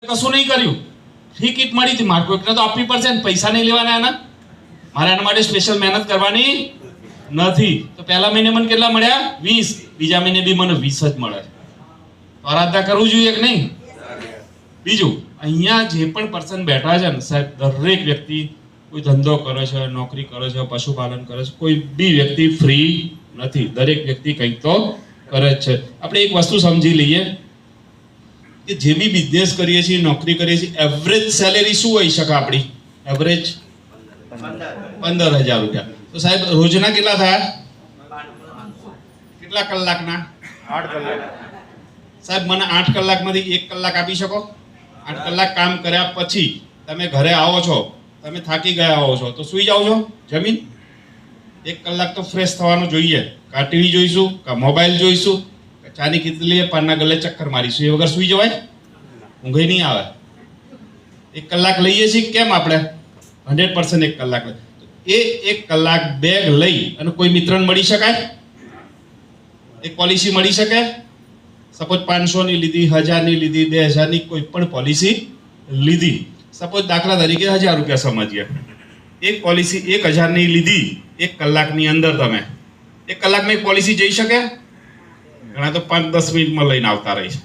કશું નહીં કર્યું, ફ્રી કિટ મળી હતી, મારે કોઈકને તો આપવી પડશે ને, પૈસા નહીં લેવાના એના, મારે એના માટે સ્પેશિયલ મહેનત કરવાની નથી. તો પહેલા મહિને મને કેટલા મળ્યા? 20. બીજા મહિને બી મને 20 જ મળે. તો આરાધના કરવું જોઈએ કે નહીં? બીજું, અહીંયા જે પણ પર્સન બેઠા છે ને સાહેબ, દરેક વ્યક્તિ કોઈ ધંધો કરે છે, નોકરી કરે છે, પશુપાલન કરે છે, કોઈ બી વ્યક્તિ ફ્રી નથી. દરેક વ્યક્તિ કંઈક તો કરે જ છે. આપણે એક વસ્તુ સમજી લઈએ કે જે બી બિઝનેસ કરીએ છીએ, નોકરી કરીએ છીએ, એવરેજ સેલેરી શું હોઈ શકે આપણી? એવરેજ 15,000 રૂપિયા. તો સાહેબ રોજના કેટલા થયા? કેટલા કલાકના? 8 કલાક. સાહેબ મને 8 કલાકમાંથી 1 કલાક આપી શકો? 8 કલાક કામ કર્યા પછી તમે ઘરે આવો છો, તમે થાકી ગયા આવો છો, તો સુઈ જાઓ છો જમીન? 1 કલાક તો ફ્રેશ થવાનું જોઈએ. કાં ટીવી જોઈશું, કાં મોબાઈલ જોઈશું, ચાની કીટલીએ પાનના ગલે ચક્કર મારીશું, એ વગર સુઈ જવાય? ઊંઘે નહીં આવે. 1 કલાક લઈએ છીએ કેમ આપણે? 100% 1 કલાક. એ 1 કલાક બેગ લઈ અને કોઈ મિત્રને મળી શકાય? એક પોલિસી મળી શકે? સપોઝ 500 ની લીધી, 1000 ની લીધી, 2000 ની કોઈ પણ પોલિસી લીધી. સપોઝ દાખલા તરીકે 1000 રૂપિયા સમજીએ, એક પોલિસી 1000 ની લીધી 1 કલાકની અંદર. તમે 1 કલાકમાં એક પોલિસી જઈ શકે? ઘણા તો 5-10 મિનિટમાં લઈને આવતા રહી છે.